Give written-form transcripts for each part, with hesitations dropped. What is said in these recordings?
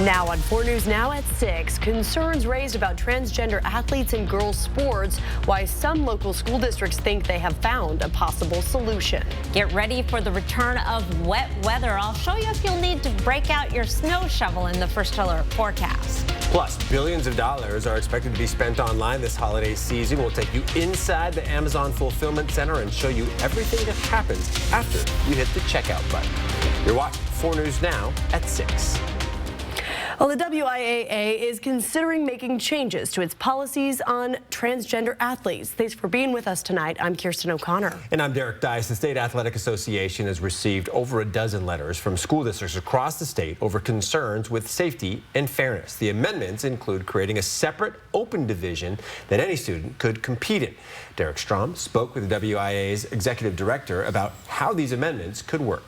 Now on 4 News Now at 6, concerns raised about transgender athletes in girls' sports, why some local school districts think they have found a possible solution. Get ready for the return of wet weather. I'll show you if you'll need to break out your snow shovel in the first alert forecast. Plus, billions of dollars are expected to be spent online this holiday season. We'll take you inside the Amazon Fulfillment Center and show you everything that happens after you hit the checkout button. You're watching 4 News Now at 6. Well, the WIAA is considering making changes to its policies on transgender athletes. Thanks for being with us tonight. I'm Kirsten O'Connor. And I'm Derek Dice. The State Athletic Association has received over a dozen letters from school districts across the state over concerns with safety and fairness. The amendments include creating a separate open division that any student could compete in. Derek Strom spoke with the WIAA's executive director about how these amendments could work.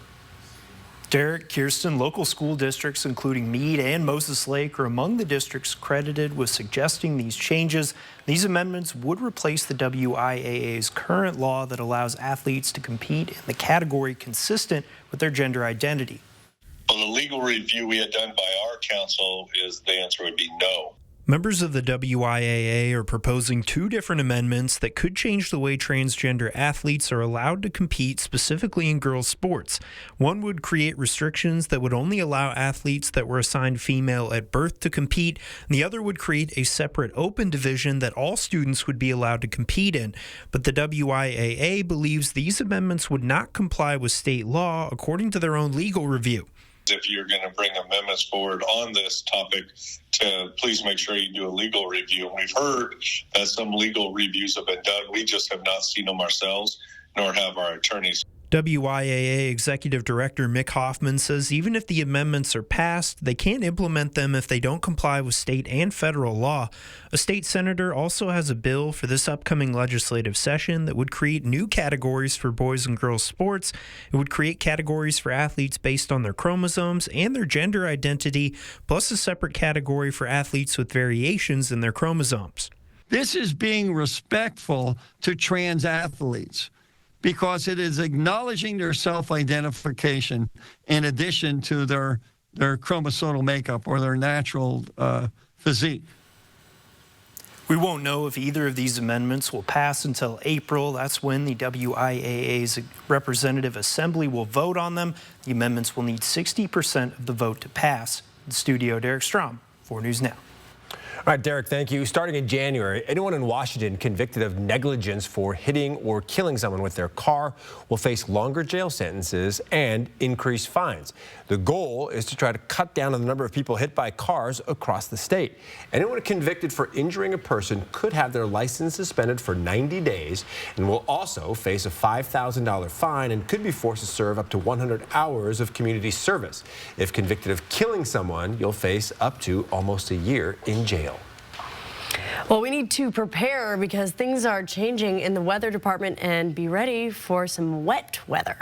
Derek, Kirsten, local school districts, including Meade and Moses Lake, are among the districts credited with suggesting these changes. These amendments would replace the WIAA's current law that allows athletes to compete in the category consistent with their gender identity. Well, the legal review we had done by our council is the answer would be no. Members of the WIAA are proposing 2 different amendments that could change the way transgender athletes are allowed to compete, specifically in girls' sports. One would create restrictions that would only allow athletes that were assigned female at birth to compete. The other would create a separate open division that all students would be allowed to compete in. But the WIAA believes these amendments would not comply with state law, according to their own legal review. If you're going to bring amendments forward on this topic, to please make sure you do a legal review. We've heard that some legal reviews have been done. We just have not seen them ourselves, nor have our attorneys. WIAA Executive Director Mick Hoffman says even if the amendments are passed, they can't implement them if they don't comply with state and federal law. A state senator also has a bill for this upcoming legislative session that would create new categories for boys and girls sports. It would create categories for athletes based on their chromosomes and their gender identity, plus a separate category for athletes with variations in their chromosomes. This is being respectful to trans athletes, because it is acknowledging their self-identification in addition to their chromosomal makeup or their natural physique. We won't know if either of these amendments will pass until April. That's when the WIAA's representative assembly will vote on them. The amendments will need 60% of the vote to pass. In the studio, Derek Strom, 4 News Now. All right, Derek, thank you. Starting in January, anyone in Washington convicted of negligence for hitting or killing someone with their car will face longer jail sentences and increased fines. The goal is to try to cut down on the number of people hit by cars across the state. Anyone convicted for injuring a person could have their license suspended for 90 days and will also face a $5,000 fine and could be forced to serve up to 100 hours of community service. If convicted of killing someone, you'll face up to almost a year in jail. Well, we need to prepare because things are changing in the weather department and be ready for some wet weather.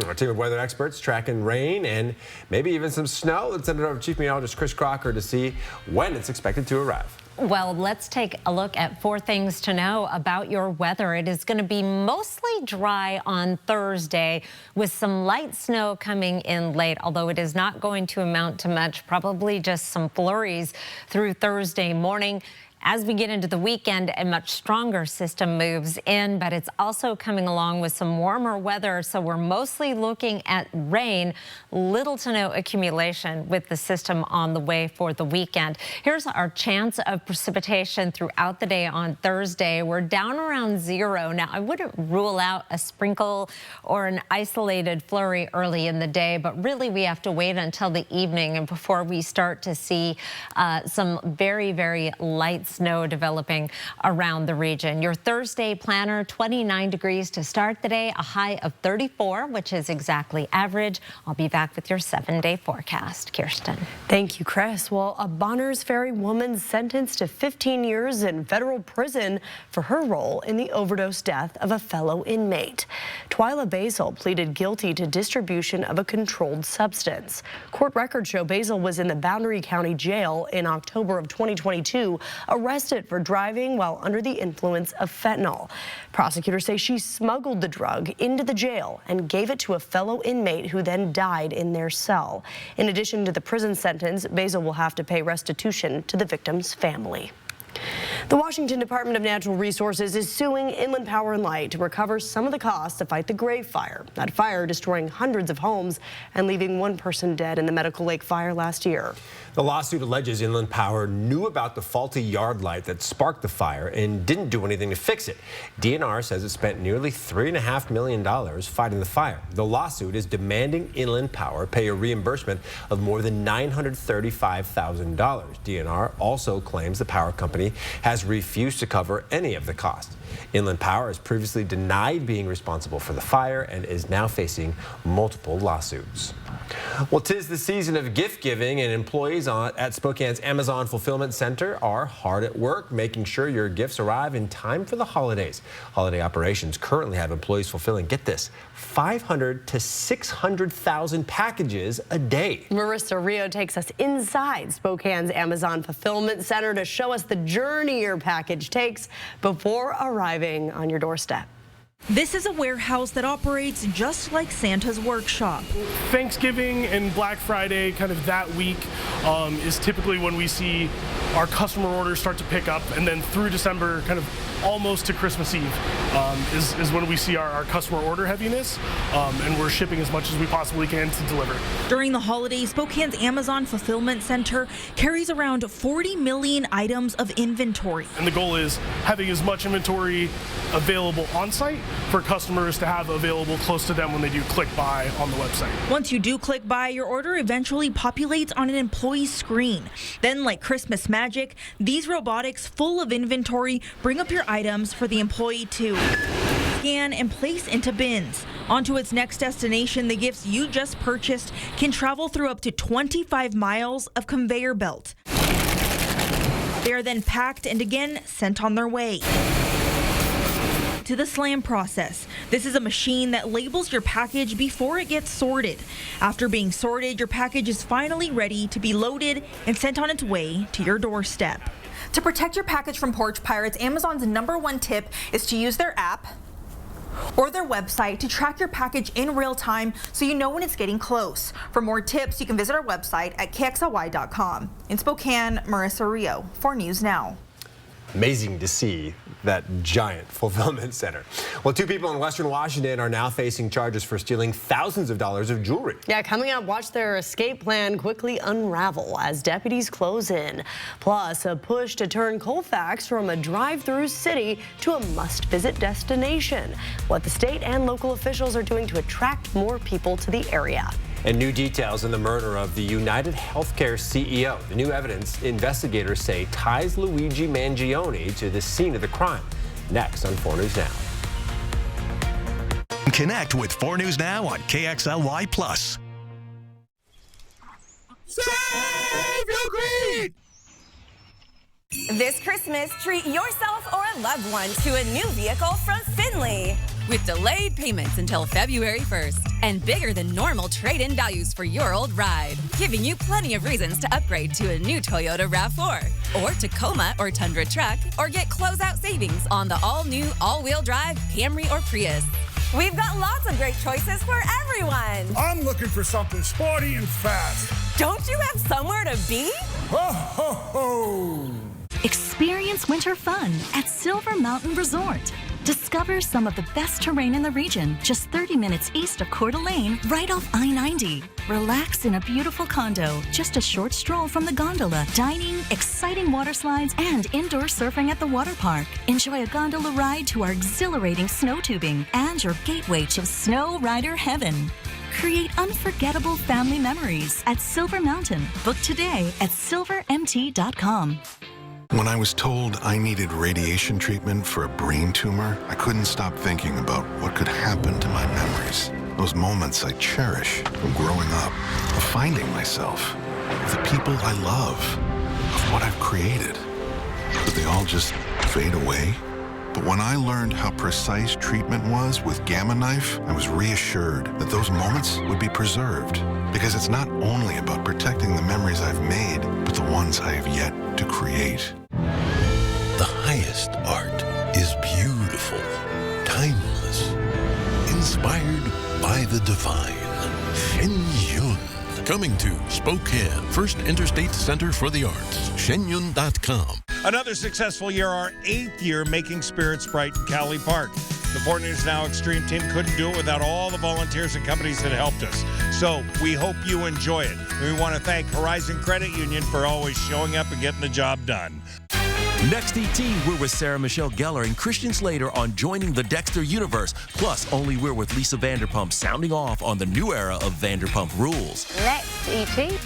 Our team of weather experts tracking rain and maybe even some snow. Let's send it over to Chief Meteorologist Chris Crocker to see when it's expected to arrive. Well, let's take a look at 4 things to know about your weather. It is going to be mostly dry on Thursday with some light snow coming in late, although it is not going to amount to much, probably just some flurries through Thursday morning. As we get into the weekend, a much stronger system moves in, but it's also coming along with some warmer weather, so we're mostly looking at rain, little to no accumulation with the system on the way for the weekend. Here's our chance of precipitation throughout the day on Thursday. We're down around 0. Now, I wouldn't rule out a sprinkle or an isolated flurry early in the day, but really we have to wait until the evening and before we start to see some very, very light snow developing around the region. Your Thursday planner, 29 degrees to start the day, a high of 34, which is exactly average. I'll be back with your 7-day forecast. Kirsten. Thank you, Chris. Well, a Bonners Ferry woman sentenced to 15 years in federal prison for her role in the overdose death of a fellow inmate. Twyla Basil pleaded guilty to distribution of a controlled substance. Court records show Basil was in the Boundary County Jail in October of 2022, arrested for driving while under the influence of fentanyl. Prosecutors say she smuggled the drug into the jail and gave it to a fellow inmate who then died in their cell. In addition to the prison sentence, Basil will have to pay restitution to the victim's family. The Washington Department of Natural Resources is suing Inland Power and Light to recover some of the costs to fight the Grave Fire. That fire destroying hundreds of homes and leaving one person dead in the Medical Lake fire last year. The lawsuit alleges Inland Power knew about the faulty yard light that sparked the fire and didn't do anything to fix it. DNR says it spent nearly $3.5 million fighting the fire. The lawsuit is demanding Inland Power pay a reimbursement of more than $935,000. DNR also claims the power company has refused to cover any of the cost. Inland Power has previously denied being responsible for the fire and is now facing multiple lawsuits. Well, 'tis the season of gift giving, and employees at Spokane's Amazon Fulfillment Center are hard at work making sure your gifts arrive in time for the holidays. Holiday operations currently have employees fulfilling, get this, 500 to 600,000 packages a day. Marissa Rio takes us inside Spokane's Amazon Fulfillment Center to show us the journey your package takes before arriving on your doorstep. This is a warehouse that operates just like Santa's workshop. Thanksgiving and Black Friday, kind of that week, is typically when we see our customer orders start to pick up, and then through December, kind of almost to Christmas Eve, is when we see our customer order heaviness, and we're shipping as much as we possibly can to deliver. During the holidays, Spokane's Amazon Fulfillment Center carries around 40 million items of inventory. And the goal is having as much inventory available on site for customers to have available close to them when they do click buy on the website. Once you do click buy, your order eventually populates on an employee's screen. Then, like Christmas magic, these robotics full of inventory bring up your items for the employee to scan and place into bins. Onto its next destination, the gifts you just purchased can travel through up to 25 miles of conveyor belt. They are then packed and again sent on their way to the slam process. This is a machine that labels your package before it gets sorted. After being sorted, your package is finally ready to be loaded and sent on its way to your doorstep. To protect your package from porch pirates, Amazon's #1 tip is to use their app or their website to track your package in real time so you know when it's getting close. For more tips, you can visit our website at kxly.com. In Spokane, Marissa Rio, 4 News Now. Amazing to see that giant fulfillment center. Well, 2 people in Western Washington are now facing charges for stealing thousands of dollars of jewelry. Yeah, coming up, watch their escape plan quickly unravel as deputies close in. Plus, a push to turn Colfax from a drive-through city to a must-visit destination. What the state and local officials are doing to attract more people to the area. And new details in the murder of the United Healthcare CEO. The new evidence investigators say ties Luigi Mangione to the scene of the crime. Next on 4 News Now. Connect with 4 News Now on KXLY+. Save your greed! This Christmas, treat yourself or a loved one to a new vehicle from Finley. With delayed payments until February 1st and bigger than normal trade-in values for your old ride, giving you plenty of reasons to upgrade to a new Toyota RAV4 or Tacoma or Tundra truck, or get closeout savings on the all-new all-wheel drive Camry or Prius. We've got lots of great choices for everyone. I'm looking for something sporty and fast. Don't you have somewhere to be? Ho, ho, ho! Experience winter fun at Silver Mountain Resort. Discover some of the best terrain in the region, just 30 minutes east of Coeur d'Alene, right off I-90. Relax in a beautiful condo, just a short stroll from the gondola, dining, exciting water slides, and indoor surfing at the water park. Enjoy a gondola ride to our exhilarating snow tubing and your gateway to snow rider heaven. Create unforgettable family memories at Silver Mountain. Book today at silvermt.com. When I was told I needed radiation treatment for a brain tumor, I couldn't stop thinking about what could happen to my memories. Those moments I cherish from growing up, of finding myself, of the people I love, of what I've created. But they all just fade away. But when I learned how precise treatment was with Gamma Knife, I was reassured that those moments would be preserved. Because it's not only about protecting the memories I've made, but the ones I have yet to create. The highest art is beautiful, timeless, inspired by the divine. Shenyun. Coming to Spokane, First Interstate Center for the Arts. Shenyun.com. Another successful year, our 8th year making spirits bright in Cowley Park. The 4 News Now Extreme team couldn't do it without all the volunteers and companies that helped us. So we hope you enjoy it. We want to thank Horizon Credit Union for always showing up and getting the job done. Next ET, we're with Sarah Michelle Gellar and Christian Slater on Joining the Dexter Universe. Plus, Only We're with Lisa Vanderpump sounding off on the new era of Vanderpump Rules. Next ET.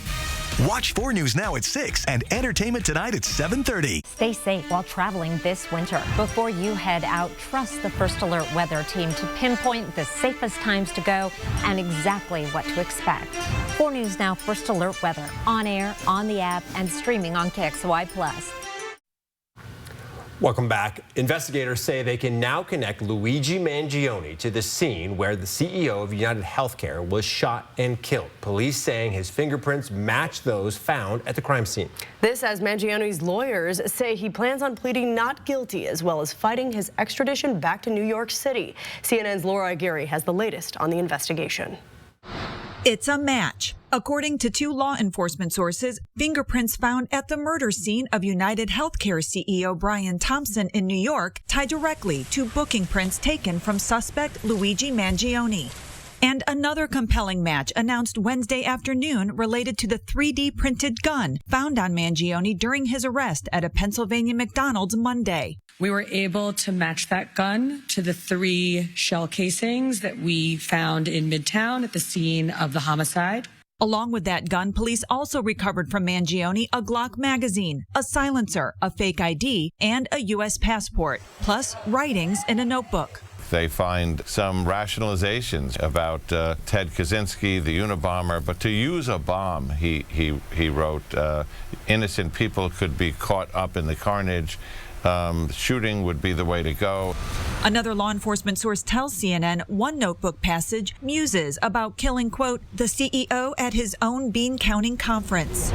Watch 4 News Now at 6 and Entertainment Tonight at 7:30. Stay safe while traveling this winter. Before you head out, trust the First Alert weather team to pinpoint the safest times to go and exactly what to expect. 4 News Now First Alert weather on air, on the app, and streaming on KXLY+. Welcome back. Investigators say they can now connect Luigi Mangione to the scene where the CEO of United Healthcare was shot and killed. Police saying his fingerprints match those found at the crime scene. This as Mangione's lawyers say he plans on pleading not guilty as well as fighting his extradition back to New York City. CNN's Laura Aguirre has the latest on the investigation. It's a match. According to 2 law enforcement sources, fingerprints found at the murder scene of United Healthcare CEO Brian Thompson in New York tie directly to booking prints taken from suspect Luigi Mangione. And another compelling match announced Wednesday afternoon related to the 3D printed gun found on Mangione during his arrest at a Pennsylvania McDonald's Monday. We were able to match that gun to the 3 shell casings that we found in Midtown at the scene of the homicide. Along with that gun, police also recovered from Mangione a Glock magazine, a silencer, a fake ID, and a U.S. passport, plus writings in a notebook. They find some rationalizations about Ted Kaczynski, the Unabomber, but to use a bomb, he wrote, innocent people could be caught up in the carnage. Shooting would be the way to go. Another law enforcement source tells CNN one notebook passage muses about killing, quote, the CEO at his own bean counting conference.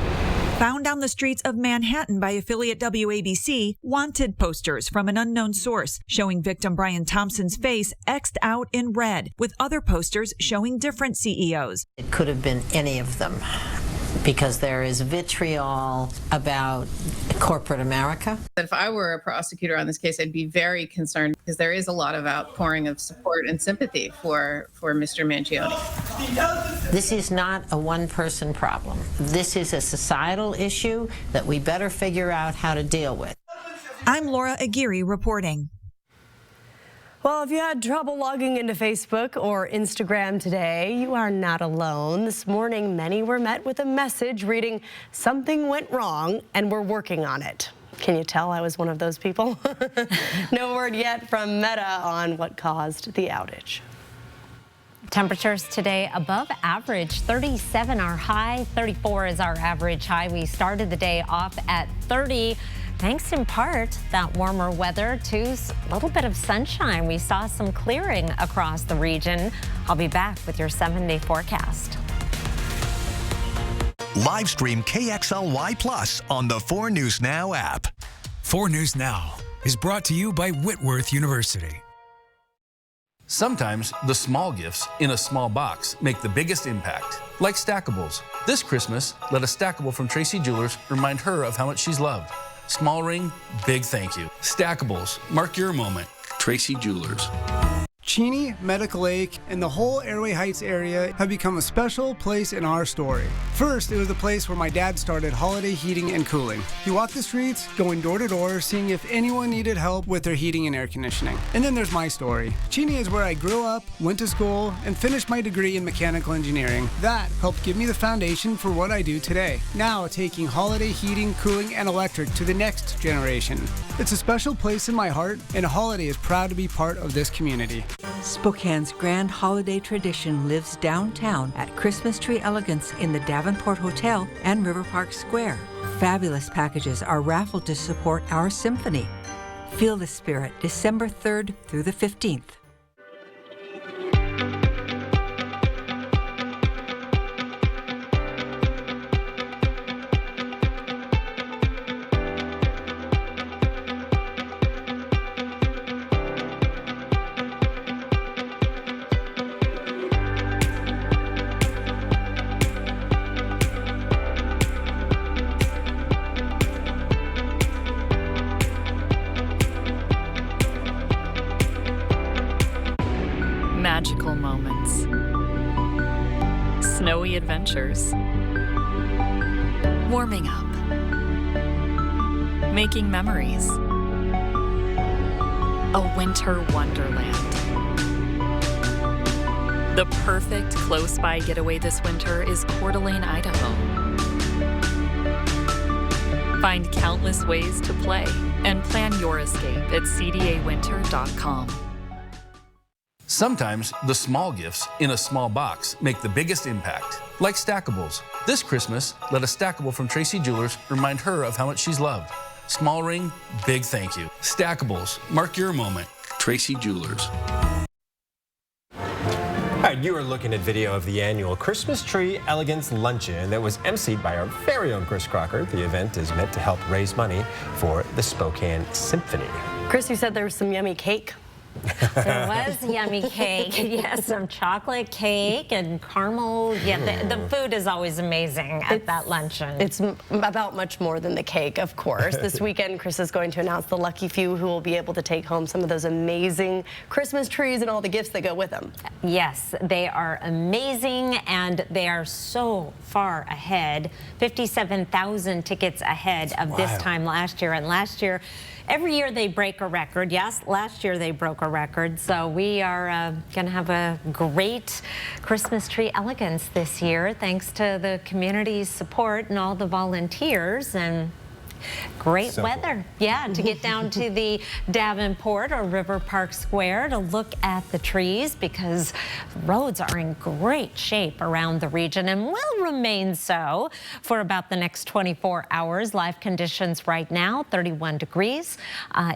Found on the streets of Manhattan by affiliate WABC, wanted posters from an unknown source showing victim Brian Thompson's face X'd out in red, with other posters showing different CEOs. It could have been any of them, because there is vitriol about corporate America. If I were a prosecutor on this case, I'd be very concerned because there is a lot of outpouring of support and sympathy for Mr. Mangione. This is not a one-person problem. This is a societal issue that we better figure out how to deal with. I'm Laura Aguirre reporting. Well, if you had trouble logging into Facebook or Instagram today, you are not alone. This morning, many were met with a message reading, "Something went wrong and we're working on it." Can you tell I was one of those people? No word yet from Meta on what caused the outage. Temperatures today above average, 37 our high, 34 is our average high. We started the day off at 30. Thanks in part that warmer weather to a little bit of sunshine. We saw some clearing across the region. I'll be back with your 7-day forecast. Live stream KXLY Plus on the 4 News Now app. 4 News Now is brought to you by Whitworth University. Sometimes the small gifts in a small box make the biggest impact, like stackables. This Christmas, let a stackable from Tracy Jewelers remind her of how much she's loved. Small ring, big thank you. Stackables, mark your moment. Tracy Jewelers. Cheney, Medical Lake, and the whole Airway Heights area have become a special place in our story. First, it was the place where my dad started holiday heating and cooling. He walked the streets, going door to door, seeing if anyone needed help with their heating and air conditioning. And then there's my story. Cheney is where I grew up, went to school, and finished my degree in mechanical engineering. That helped give me the foundation for what I do today. Now, taking holiday heating, cooling, and electric to the next generation. It's a special place in my heart, and Holiday is proud to be part of this community. Spokane's grand holiday tradition lives downtown at Christmas Tree Elegance in the Davenport Hotel and River Park Square. Fabulous packages are raffled to support our symphony. Feel the spirit December 3rd through the 15th. family adventures. Warming up. Making memories. A winter wonderland. The perfect close-by getaway this winter is Coeur d'Alene, Idaho. Find countless ways to play and plan your escape at cdawinter.com. Sometimes the small gifts in a small box make the biggest impact, like stackables. This Christmas, let a stackable from Tracy Jewelers remind her of how much she's loved. Small ring, big thank you. Stackables, mark your moment. Tracy Jewelers. All right, you are looking at video of the annual Christmas Tree Elegance Luncheon that was emceed by our very own Chris Crocker. The event is meant to help raise money for the Spokane Symphony. Chris, you said there was some yummy cake. There was yummy cake. Yes, some chocolate cake and caramel. Yeah, the food is always amazing at that luncheon. It's about much more than the cake, of course. This weekend, Chris is going to announce the lucky few who will be able to take home some of those amazing Christmas trees and all the gifts that go with them. Yes, they are amazing, and they are so far ahead. 57,000 tickets ahead of this time last year. And last year, every year they break a record. Yes, last year they broke a record. So we are going to have a great Christmas tree elegance this year, thanks to the community's support and all the volunteers. And great weather, yeah, to get down to the Davenport or River Park Square to look at the trees, because roads are in great shape around the region and will remain so for about the next 24 hours. Live conditions right now, 31 degrees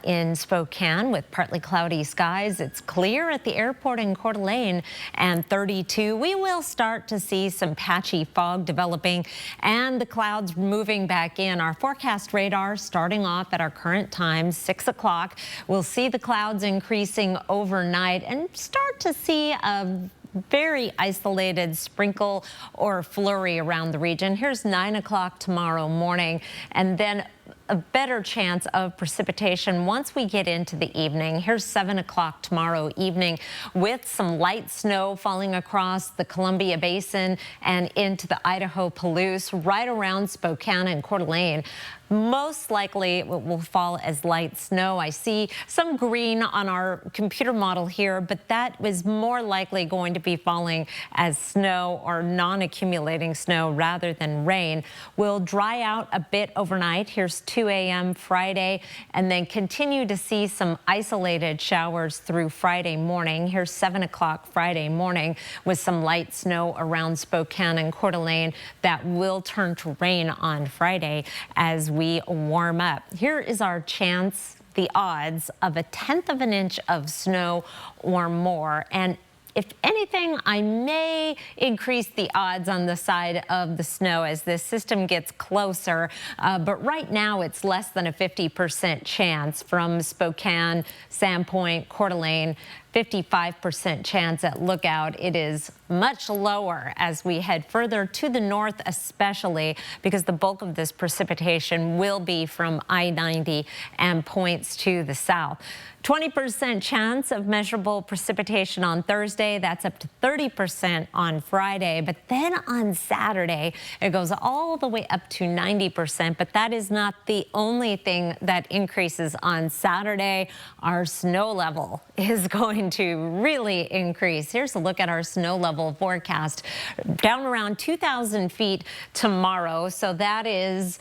in Spokane with partly cloudy skies. It's clear at the airport in Coeur d'Alene, and 32. We will start to see some patchy fog developing and the clouds moving back in. Our forecast radar starting off at our current time, 6 o'clock. We'll see the clouds increasing overnight and start to see a very isolated sprinkle or flurry around the region. Here's 9 o'clock tomorrow morning, and then a better chance of precipitation once we get into the evening. Here's 7 o'clock tomorrow evening with some light snow falling across the Columbia Basin and into the Idaho Palouse, right around Spokane and Coeur d'Alene. Most likely it will fall as light snow. I see some green on our computer model here, but that was more likely going to be falling as snow or non-accumulating snow rather than rain. Will dry out a bit overnight. Here's 2 a.m. Friday, and then continue to see some isolated showers through Friday morning. Here's 7 o'clock Friday morning with some light snow around Spokane and Coeur d'Alene that will turn to rain on Friday as we warm up. Here is our chance, the odds of 1/10 of an inch of snow or more. And if anything, I may increase the odds on the side of the snow as this system gets closer. But right now, it's less than a 50% chance from Spokane, Sandpoint, Coeur d'Alene. 55% chance at Lookout. It is much lower as we head further to the north, especially because the bulk of this precipitation will be from I-90 and points to the south. 20% chance of measurable precipitation on Thursday. That's up to 30% on Friday. But then on Saturday, it goes all the way up to 90%. But that is not the only thing that increases on Saturday. Our snow level is going to really increase. Here's a look at our snow level forecast. Down around 2,000 feet tomorrow. So that is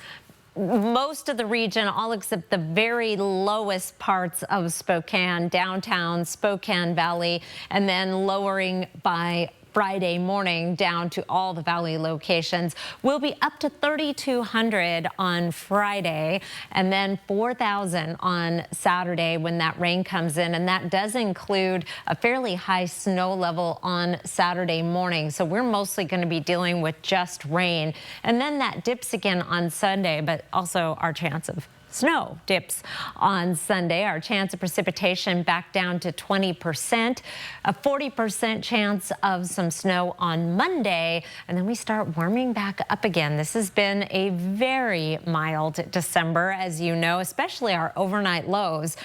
most of the region, all except the very lowest parts of Spokane, downtown, Spokane Valley, and then lowering by Friday morning down to all the valley locations. We'll be up to 3,200 on Friday and then 4,000 on Saturday when that rain comes in. And that does include a fairly high snow level on Saturday morning. So we're mostly going to be dealing with just rain. And then that dips again on Sunday, but also our chance of snow dips on Sunday. Our chance of precipitation back down to 20%, a 40% chance of some snow on Monday, and then we start warming back up again. This has been a very mild December, as you know, especially our overnight lows.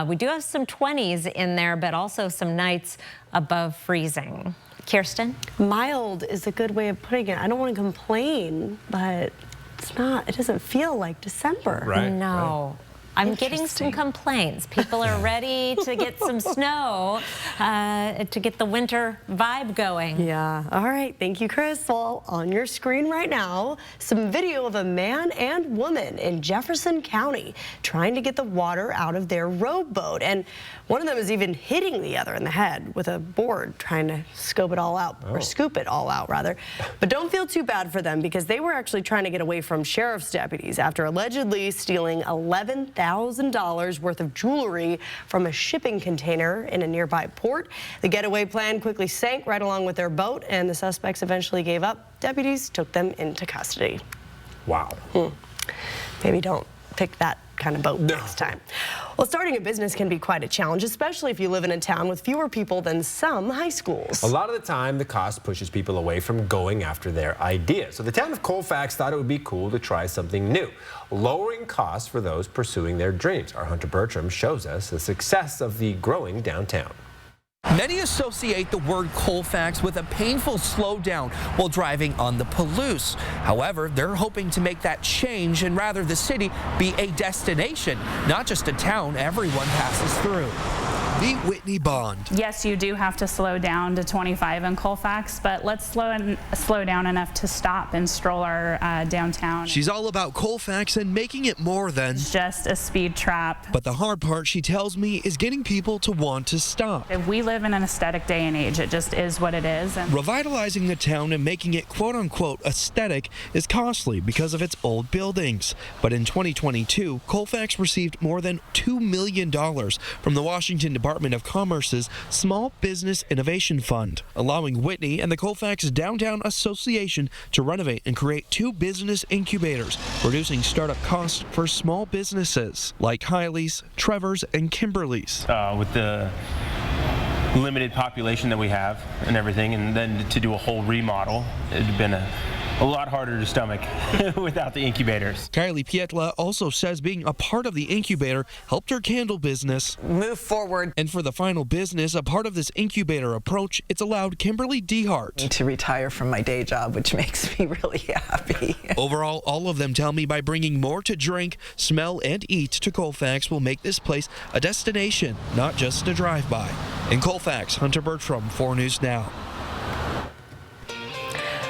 We do have some 20s in there, but also some nights above freezing. Kirsten? Mild is a good way of putting it. I don't want to complain, but it's not. It doesn't feel like December. Right. No. I'm getting some complaints. People are ready to get some snow to get the winter vibe going. Yeah. All right. Thank you, Chris. Well, on your screen right now, some video of a man and woman in Jefferson County trying to get the water out of their rowboat. And one of them is even hitting the other in the head with a board, trying to scope it all out, or scoop it all out, rather. But don't feel too bad for them, because they were actually trying to get away from sheriff's deputies after allegedly stealing $11,000 worth of jewelry from a shipping container in a nearby port. The getaway plan quickly sank right along with their boat, and the suspects eventually gave up. Deputies took them into custody. Wow. Maybe don't pick that kind of boat next time. Well, starting a business can be quite a challenge, especially if you live in a town with fewer people than some high schools. A lot of the time, the cost pushes people away from going after their ideas. So the town of Colfax thought it would be cool to try something new, lowering costs for those pursuing their dreams. Our Hunter Bertram shows us the success of the growing downtown. Many associate the word Colfax with a painful slowdown while driving on the Palouse. However, they're hoping to make that change and rather the city be a destination, not just a town everyone passes through. Meet Whitney Bond. Yes, you do have to slow down to 25 in Colfax, but let's slow down enough to stop and stroll our downtown. She's all about Colfax and making it more than just a speed trap. But the hard part, she tells me, is getting people to want to stop. If we live in an aesthetic day and age, it just is what it is. And revitalizing the town and making it quote-unquote aesthetic is costly because of its old buildings. But in 2022, Colfax received more than $2 million from the Washington Department of Commerce's Small Business Innovation Fund, allowing Whitney and the Colfax Downtown Association to renovate and create 2 business incubators, reducing startup costs for small businesses like Kylie's, Trevor's, and Kimberly's. With the limited population that we have and everything, and then to do a whole remodel, it'd been a lot harder to stomach without the incubators. Kylie Pietla also says being a part of the incubator helped her candle business move forward. And for the final business, a part of this incubator approach, it's allowed Kimberly Dehart to retire from my day job, which makes me really happy. Overall, all of them tell me by bringing more to drink, smell, and eat to Colfax will make this place a destination, not just a drive-by. In Colfax, Hunter Bertram, 4 News Now.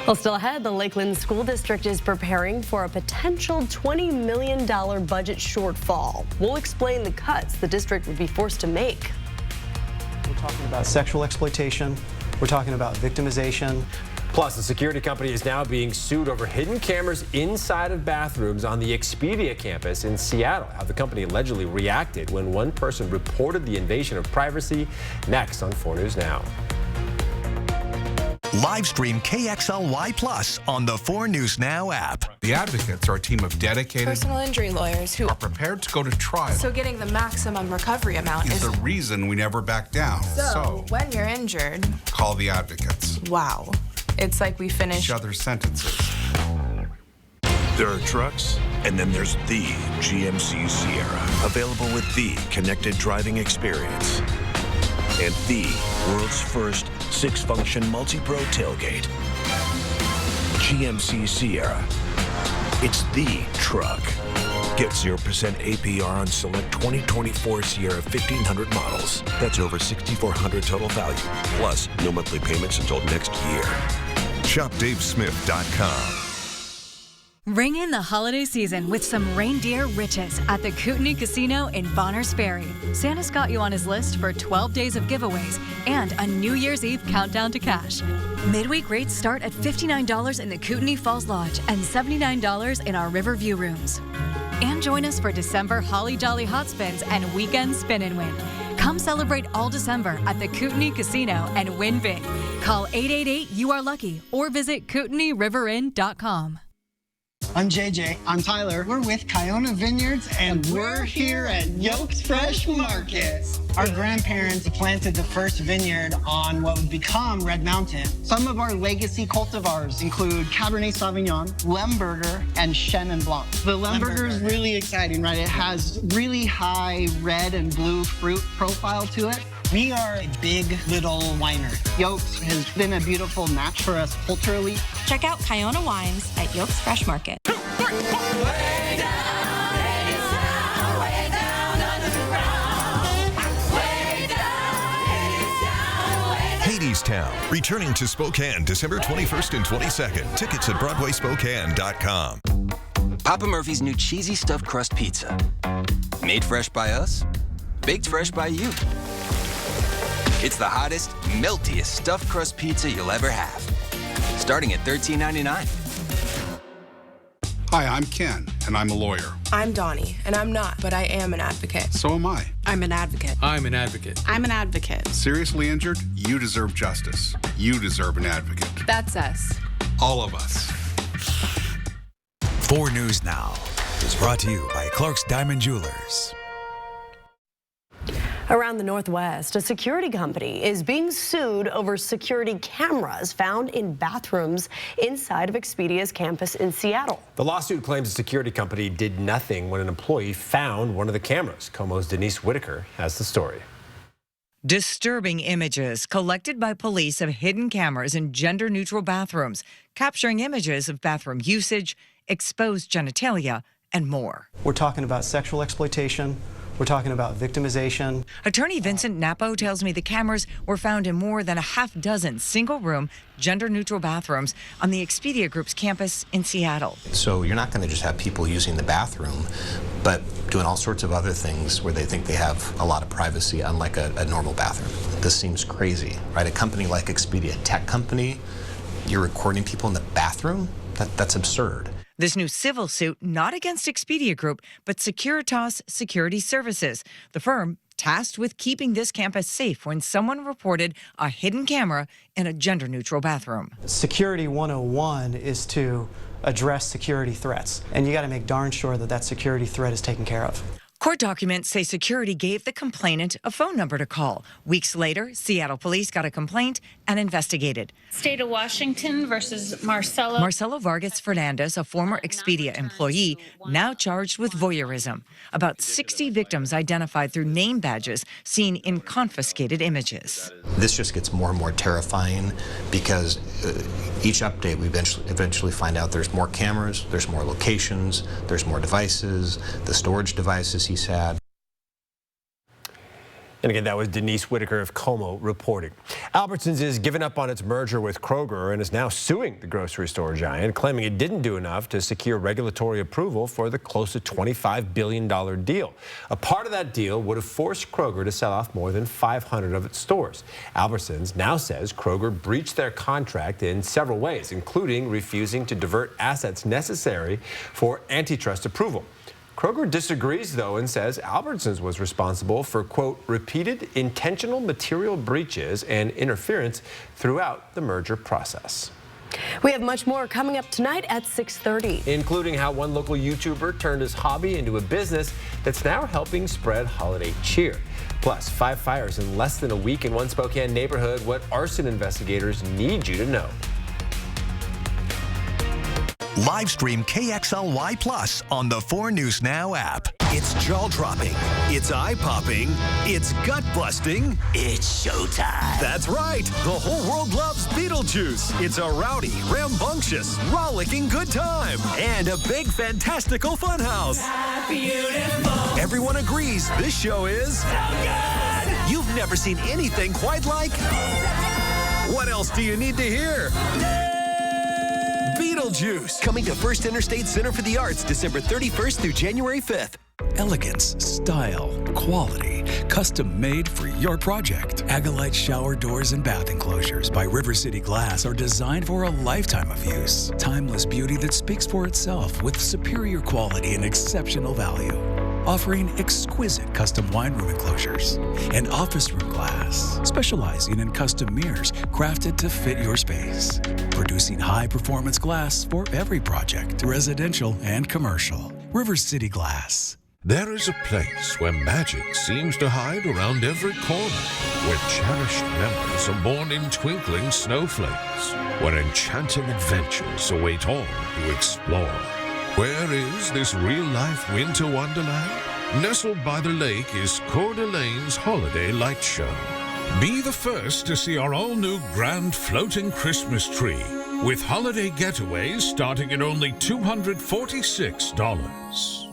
Well, still ahead, the Lakeland School District is preparing for a potential $20 million budget shortfall. We'll explain the cuts the district would be forced to make. We're talking about sexual exploitation. We're talking about victimization. Plus, the security company is now being sued over hidden cameras inside of bathrooms on the Expedia campus in Seattle. How the company allegedly reacted when one person reported the invasion of privacy. Next on 4 News Now. Live stream KXLY Plus on the 4 News Now app. The advocates are a team of dedicated personal injury lawyers who are prepared to go to trial. So getting the maximum recovery amount is the reason we never back down. So when you're injured, call the advocates. Wow. It's like we finish each other's sentences. There are trucks, and then there's the GMC Sierra, available with the connected driving experience and the world's first 6-function multi-pro tailgate. GMC Sierra. It's the truck. Get 0% APR on select 2024 Sierra 1500 models. That's over $6,400 total value. Plus, no monthly payments until next year. ShopDaveSmith.com. Ring in the holiday season with some reindeer riches at the Kootenai Casino in Bonners Ferry. Santa's got you on his list for 12 days of giveaways and a New Year's Eve countdown to cash. Midweek rates start at $59 in the Kootenai Falls Lodge and $79 in our Riverview rooms. And join us for December Holly Jolly Hot Spins and Weekend Spin and Win. Come celebrate all December at the Kootenai Casino and win big. Call 888-YOU-ARE-LUCKY or visit KootenaiRiverInn.com. I'm JJ. I'm Tyler. We're with Kiona Vineyards, and we're here at Yolks Fresh Market. Our grandparents planted the first vineyard on what would become Red Mountain. Some of our legacy cultivars include Cabernet Sauvignon, Lemberger, and Chenin Blanc. The Lemberger is really exciting, right? It has really high red and blue fruit profile to it. We are a big little winery. Yokes has been a beautiful match for us culturally. Check out Kiona Wines at Yokes Fresh Market. Hadestown, returning to Spokane December 21st and 22nd. Tickets at BroadwaySpokane.com. Papa Murphy's new cheesy stuffed crust pizza. Made fresh by us, baked fresh by you. It's the hottest, meltiest stuffed crust pizza you'll ever have. Starting at $13.99. Hi, I'm Ken, and I'm a lawyer. I'm Donnie, and I'm not, but I am an advocate. So am I. I'm an advocate. I'm an advocate. I'm an advocate. Seriously injured? You deserve justice. You deserve an advocate. That's us. All of us. 4 News Now is brought to you by Clark's Diamond Jewelers. Around the Northwest, a security company is being sued over security cameras found in bathrooms inside of Expedia's campus in Seattle. The lawsuit claims the security company did nothing when an employee found one of the cameras. Como's Denise Whitaker has the story. Disturbing images collected by police of hidden cameras in gender-neutral bathrooms, capturing images of bathroom usage, exposed genitalia, and more. We're talking about sexual exploitation. We're talking about victimization. Attorney Vincent Napo tells me the cameras were found in more than a half-dozen single-room, gender-neutral bathrooms on the Expedia Group's campus in Seattle. So you're not going to just have people using the bathroom, but doing all sorts of other things where they think they have a lot of privacy, unlike a normal bathroom. This seems crazy, right? A company like Expedia, a tech company, you're recording people in the bathroom? That's absurd. This new civil suit not against Expedia Group, but Securitas Security Services, the firm tasked with keeping this campus safe when someone reported a hidden camera in a gender-neutral bathroom. Security 101 is to address security threats, and you got to make darn sure that that security threat is taken care of. Court documents say security gave the complainant a phone number to call. Weeks later, Seattle police got a complaint and investigated. State of Washington versus Marcelo. Marcelo Vargas Fernandez, a former Expedia employee, now charged with voyeurism. About 60 victims identified through name badges seen in confiscated images. This just gets more and more terrifying because each update we eventually find out there's more cameras, there's more locations, there's more devices, the storage devices he's had. And again, that was Denise Whitaker of Como reporting. Albertsons is giving up on its merger with Kroger and is now suing the grocery store giant, claiming it didn't do enough to secure regulatory approval for the close to $25 billion deal. A part of that deal would have forced Kroger to sell off more than 500 of its stores. Albertsons now says Kroger breached their contract in several ways, including refusing to divert assets necessary for antitrust approval. Kroger disagrees, though, and says Albertsons was responsible for, quote, repeated intentional material breaches and interference throughout the merger process. We have much more coming up tonight at 6:30. Including how one local YouTuber turned his hobby into a business that's now helping spread holiday cheer. Plus, 5 fires in less than a week in one Spokane neighborhood, what arson investigators need you to know. Live stream KXLY Plus on the 4 News Now app. It's jaw-dropping, it's eye-popping, it's gut-busting, it's showtime. That's right, the whole world loves Beetlejuice. It's a rowdy, rambunctious, rollicking good time, and a big fantastical funhouse. Beautiful. Everyone agrees this show is so good. You've never seen anything quite like. What else do you need to hear? Beetlejuice, coming to First Interstate Center for the Arts December 31st through January 5th. Elegance, style, quality, custom made for your project. Agalite shower doors and bath enclosures by River City Glass are designed for a lifetime of use. Timeless beauty that speaks for itself with superior quality and exceptional value. Offering exquisite custom wine room enclosures and office room glass, specializing in custom mirrors crafted to fit your space. Producing high-performance glass for every project, residential and commercial. River City Glass. There is a place where magic seems to hide around every corner, where cherished memories are born in twinkling snowflakes, where enchanting adventures await all who explore. Where is this real-life winter wonderland? Nestled by the lake is Coeur d'Alene's Holiday Light Show. Be the first to see our all-new grand floating Christmas tree with holiday getaways starting at only $246.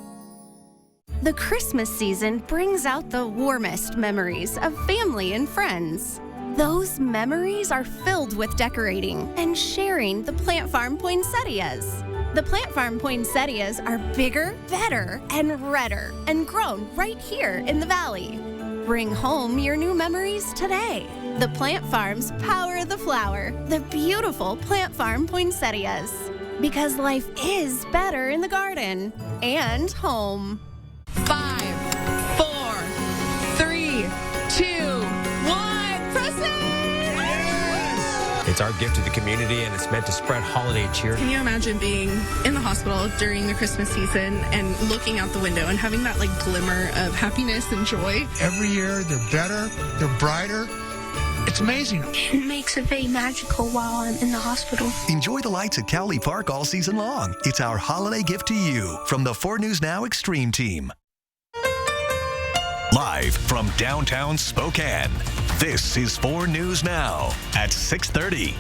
The Christmas season brings out the warmest memories of family and friends. Those memories are filled with decorating and sharing the Plant Farm poinsettias. The Plant Farm poinsettias are bigger, better, and redder, and grown right here in the valley. Bring home your new memories today. The Plant Farm's Power the Flower, the beautiful Plant Farm poinsettias. Because life is better in the garden and home. 5, 4, 3, 2, 1, press it! It's our gift to the community, and it's meant to spread holiday cheer. Can you imagine being in the hospital during the Christmas season and looking out the window and having that glimmer of happiness and joy? Every year they're better, they're brighter. It's amazing. It makes it very magical while I'm in the hospital. Enjoy the lights at Cowley Park all season long. It's our holiday gift to you from the 4 News Now Extreme team. Live from downtown Spokane, this is 4 News Now at 6:30.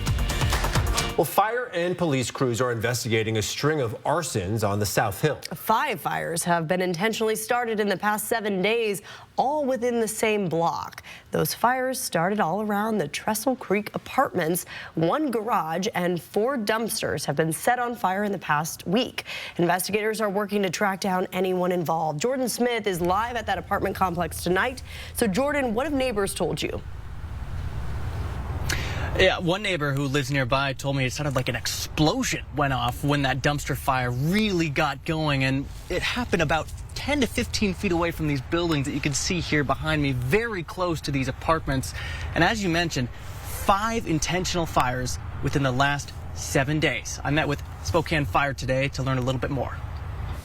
Well, fire and police crews are investigating a string of arsons on the South Hill. 5 fires have been intentionally started in the past 7 days, all within the same block. Those fires started all around the Trestle Creek apartments. 1 garage and 4 dumpsters have been set on fire in the past week. Investigators are working to track down anyone involved. Jordan Smith is live at that apartment complex tonight. So, Jordan, what have neighbors told you? Yeah, one neighbor who lives nearby told me it sounded like an explosion went off when that dumpster fire really got going, and it happened about 10 to 15 feet away from these buildings that you can see here behind me, very close to these apartments. And as you mentioned, 5 intentional fires within the last 7 days. I met with Spokane Fire today to learn a little bit more.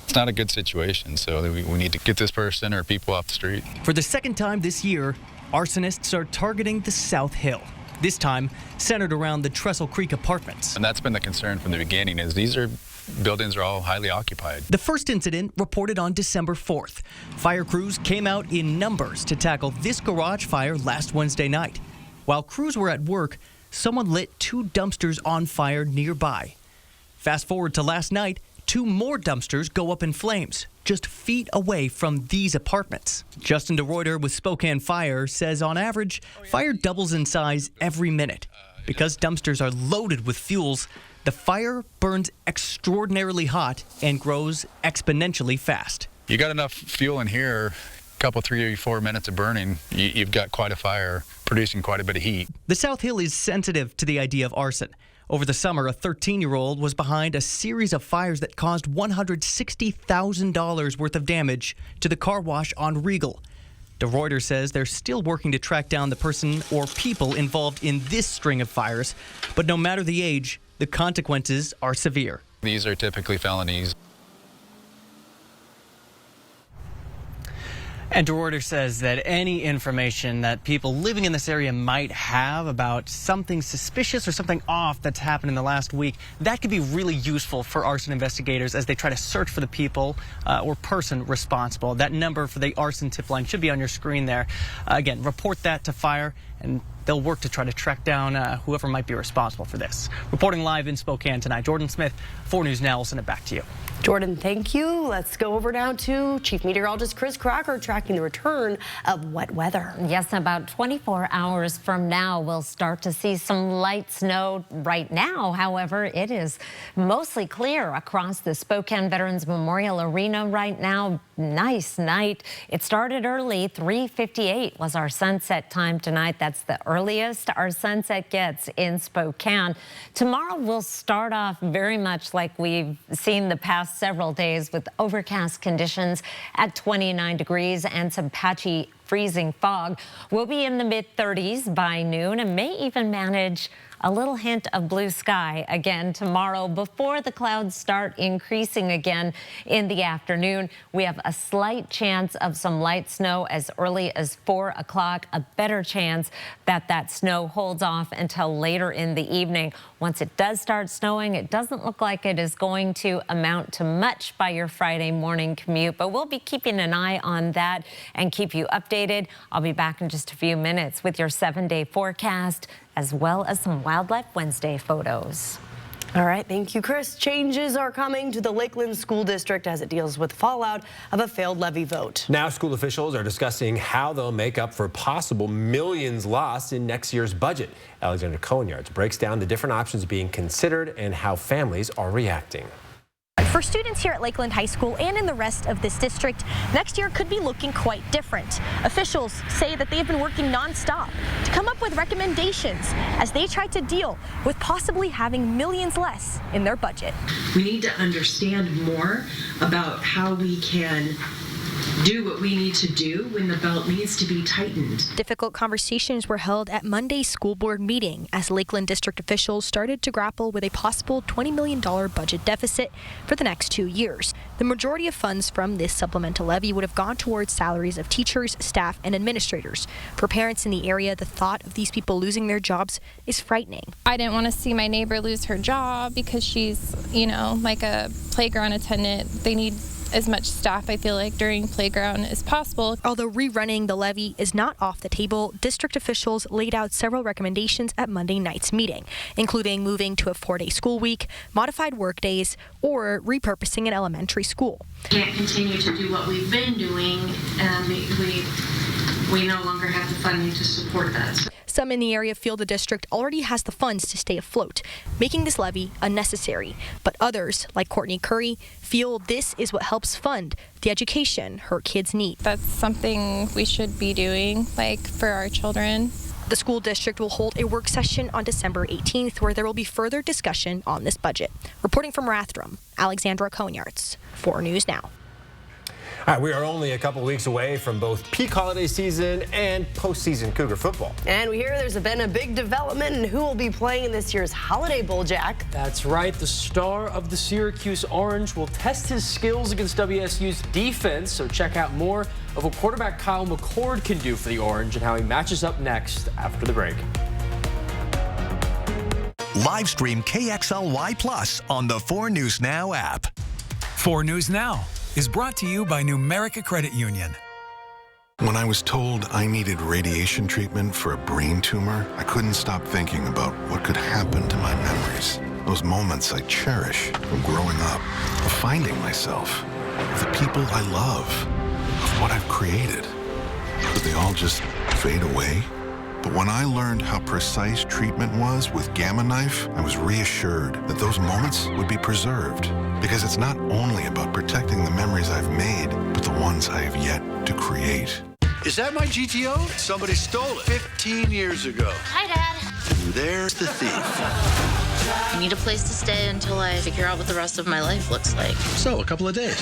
It's not a good situation, so we need to get this person or people off the street. For the second time this year, arsonists are targeting the South Hill. This time centered around the Trestle Creek apartments. And that's been the concern from the beginning, is these buildings are all highly occupied. The first incident reported on December 4th. Fire crews came out in numbers to tackle this garage fire last Wednesday night. While crews were at work, someone lit 2 dumpsters on fire nearby. Fast forward to last night, 2 more dumpsters go up in flames, just feet away from these apartments. Justin DeReuter with Spokane Fire says on average, fire doubles in size every minute. Because dumpsters are loaded with fuels, the fire burns extraordinarily hot and grows exponentially fast. You got enough fuel in here, a couple, 3 or 4 minutes of burning, you've got quite a fire producing quite a bit of heat. The South Hill is sensitive to the idea of arson. Over the summer, a 13-year-old was behind a series of fires that caused $160,000 worth of damage to the car wash on Regal. DeReuter says they're still working to track down the person or people involved in this string of fires, but no matter the age, the consequences are severe. These are typically felonies. And DeReuter says that any information that people living in this area might have about something suspicious or something off that's happened in the last week, that could be really useful for arson investigators as they try to search for the people or person responsible. That number for the arson tip line should be on your screen there. Again, report that to fire, and they'll work to try to track down whoever might be responsible for this. Reporting live in Spokane tonight, Jordan Smith, 4 News Now. I'll send it back to you. Jordan, thank you. Let's go over now to Chief Meteorologist Chris Crocker tracking the return of wet weather. Yes, about 24 hours from now, we'll start to see some light snow. Right now, however, it is mostly clear across the Spokane Veterans Memorial Arena right now. Nice night. It started early. 3:58 was our sunset time tonight. That's the earliest our sunset gets in Spokane. Tomorrow we'll start off very much like we've seen the past several days with overcast conditions at 29 degrees and some patchy freezing fog. We'll be in the mid-30s by noon and may even manage a little hint of blue sky again tomorrow before the clouds start increasing again in the afternoon. We have a slight chance of some light snow as early as 4 o'clock, a better chance that that snow holds off until later in the evening. Once it does start snowing, it doesn't look like it is going to amount to much by your Friday morning commute, but we'll be keeping an eye on that and keep you updated updated. I'll be back in just a few minutes with your 7-day forecast, as well as some Wildlife Wednesday photos. All right, thank you, Chris. Changes are coming to the Lakeland School District as it deals with fallout of a failed levy vote. Now school officials are discussing how they'll make up for possible millions lost in next year's budget. Alexandra Cohen-Yards breaks down the different options being considered and how families are reacting. For students here at Lakeland High School and in the rest of this district, next year could be looking quite different. Officials say that they've been working nonstop to come up with recommendations as they try to deal with possibly having millions less in their budget. We need to understand more about how we can do what we need to do when the belt needs to be tightened. Difficult conversations were held at Monday's school board meeting as Lakeland district officials started to grapple with a possible $20 million budget deficit for the next 2 years. The majority of funds from this supplemental levy would have gone towards salaries of teachers, staff, and administrators. For parents in the area, the thought of these people losing their jobs is frightening. I didn't want to see my neighbor lose her job because she's, like a playground attendant. They need as much staff, I feel like, during playground as possible. Although rerunning the levy is not off the table, district officials laid out several recommendations at Monday night's meeting, including moving to a 4-day school week, modified work days, or repurposing an elementary school. We can't continue to do what we've been doing, and we no longer have the funding to support that. Some in the area feel the district already has the funds to stay afloat, making this levy unnecessary. But others, like Courtney Curry, feel this is what helps fund the education her kids need. That's something we should be doing, for our children. The school district will hold a work session on December 18th where there will be further discussion on this budget. Reporting from Rathdrum, Alexandra Cohen-Yards, 4 News Now. All right, we are only a couple weeks away from both peak holiday season and postseason Cougar football. And we hear there's been a big development in who will be playing in this year's Holiday Bowl, Jack. That's right. The star of the Syracuse Orange will test his skills against WSU's defense. So check out more of what quarterback Kyle McCord can do for the Orange and how he matches up next after the break. Live stream KXLY Plus on the 4 News Now app. 4 News Now is brought to you by Numerica Credit Union. When I was told I needed radiation treatment for a brain tumor, I couldn't stop thinking about what could happen to my memories. Those moments I cherish from growing up, of finding myself, of the people I love, of what I've created. Could they all just fade away? But when I learned how precise treatment was with Gamma Knife, I was reassured that those moments would be preserved. Because it's not only about protecting the memories I've made, but the ones I have yet to create. Is that my GTO? Somebody stole it 15 years ago. Hi, Dad. There's the thief. I need a place to stay until I figure out what the rest of my life looks like. So, a couple of days.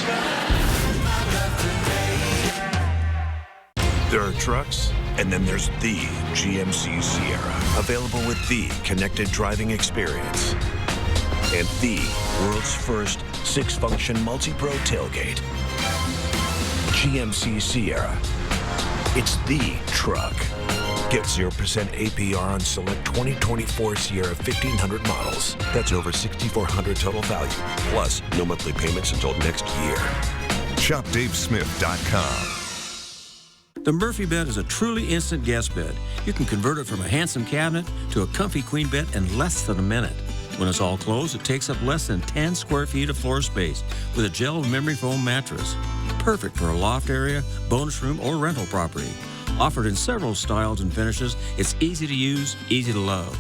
There are trucks, and then there's the GMC Sierra. Available with the connected driving experience. And the world's first 6-function multi-pro tailgate. GMC Sierra. It's the truck. Get 0% APR on select 2024 Sierra 1500 models. That's over $6,400 total value. Plus, no monthly payments until next year. ShopDaveSmith.com. The Murphy bed is a truly instant guest bed. You can convert it from a handsome cabinet to a comfy queen bed in less than a minute. When it's all closed, it takes up less than 10 square feet of floor space with a gel memory foam mattress. Perfect for a loft area, bonus room, or rental property. Offered in several styles and finishes, it's easy to use, easy to love.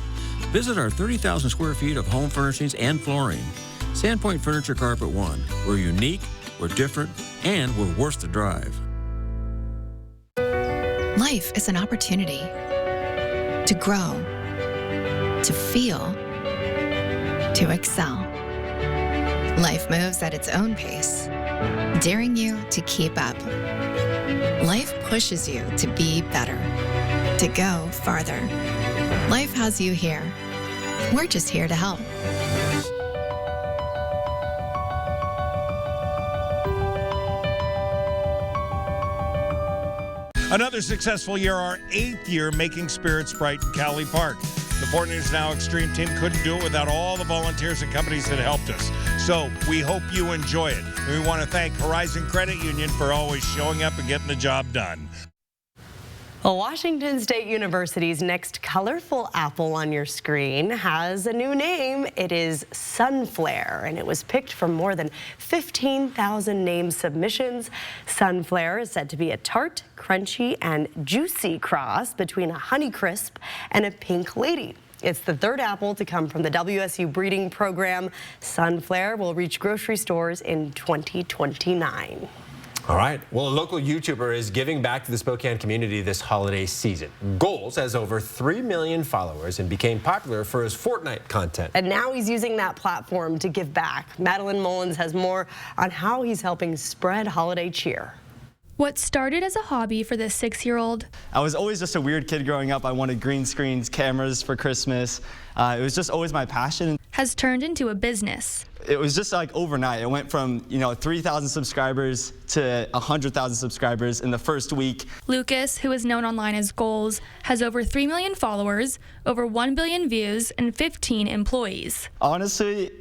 Visit our 30,000 square feet of home furnishings and flooring. Sandpoint Furniture Carpet One. We're unique, we're different, and we're worth the drive. Life is an opportunity to grow, to feel, to excel. Life moves at its own pace, daring you to keep up. Life pushes you to be better, to go farther. Life has you here. We're just here to help. Another successful year, our 8th year making spirits bright in Cowley Park. The 4 News Now Extreme team couldn't do it without all the volunteers and companies that helped us. So we hope you enjoy it. And we want to thank Horizon Credit Union for always showing up and getting the job done. Well, Washington State University's next colorful apple on your screen has a new name. It is Sunflare, and it was picked from more than 15,000 name submissions. Sunflare is said to be a tart, crunchy, and juicy cross between a Honeycrisp and a Pink Lady. It's the third apple to come from the WSU breeding program. Sunflare will reach grocery stores in 2029. All right. Well, a local YouTuber is giving back to the Spokane community this holiday season. Goals has over 3 million followers and became popular for his Fortnite content. And now he's using that platform to give back. Madeline Mullins has more on how he's helping spread holiday cheer. What started as a hobby for this 6-year-old. I was always just a weird kid growing up. I wanted green screens, cameras for Christmas. It was just always my passion. Has turned into a business. It was just like overnight. It went from, 3,000 subscribers to 100,000 subscribers in the first week. Lucas, who is known online as Goals, has over 3 million followers, over 1 billion views, and 15 employees. Honestly,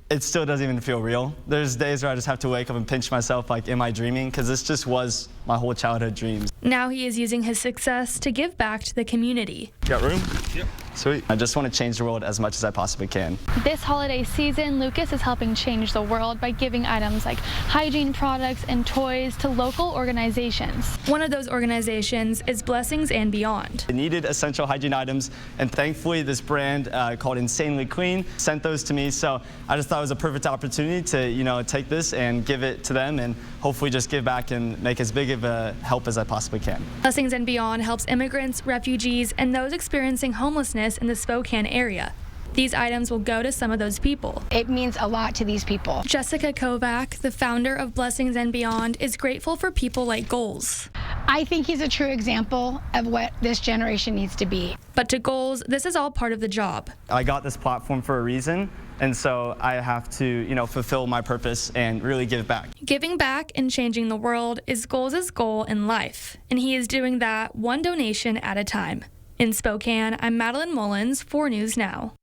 it still doesn't even feel real. There's days where I just have to wake up and pinch myself like, am I dreaming? Because this just was my whole childhood dreams. Now he is using his success to give back to the community. Got room? Yep. Sweet. I just want to change the world as much as I possibly can. This holiday season, Lucas is helping change the world by giving items like hygiene products and toys to local organizations. One of those organizations is Blessings and Beyond. I needed essential hygiene items, and thankfully this brand called Insanely Clean sent those to me, so I just thought it was a perfect opportunity to, take this and give it to them and hopefully just give back and make as big of a help as I possibly can. Blessings and Beyond helps immigrants, refugees, and those experiencing homelessness in the Spokane area. These items will go to some of those people. It means a lot to these people. Jessica Kovac, the founder of Blessings and Beyond, is grateful for people like Goals. I think he's a true example of what this generation needs to be. But to Goals, this is all part of the job. I got this platform for a reason, and so I have to, fulfill my purpose and really give back. Giving back and changing the world is Goals' goal in life, and he is doing that one donation at a time. In Spokane, I'm Madeline Mullins, 4 News Now.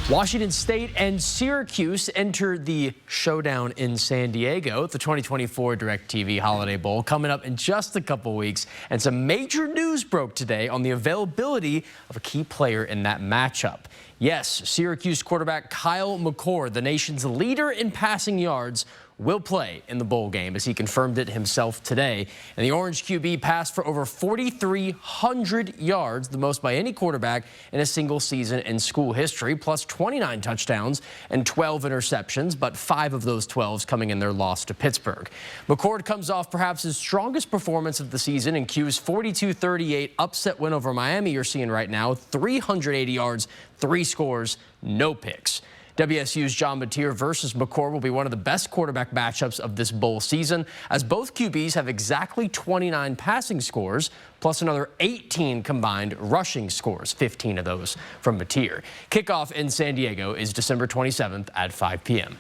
Washington State and Syracuse entered the showdown in San Diego at the 2024 DirecTV Holiday Bowl coming up in just a couple weeks. And some major news broke today on the availability of a key player in that matchup. Yes, Syracuse quarterback Kyle McCord, the nation's leader in passing yards, will play in the bowl game, as he confirmed it himself today. And the Orange QB passed for over 4,300 yards, the most by any quarterback in a single season in school history, plus 29 touchdowns and 12 interceptions, but 5 of those 12s coming in their loss to Pittsburgh. McCord comes off perhaps his strongest performance of the season in Q's 42-38 upset win over Miami you're seeing right now, 380 yards, 3 scores, no picks. WSU's John Mateer versus McCord will be one of the best quarterback matchups of this bowl season, as both QBs have exactly 29 passing scores, plus another 18 combined rushing scores, 15 of those from Mateer. Kickoff in San Diego is December 27th at 5 p.m.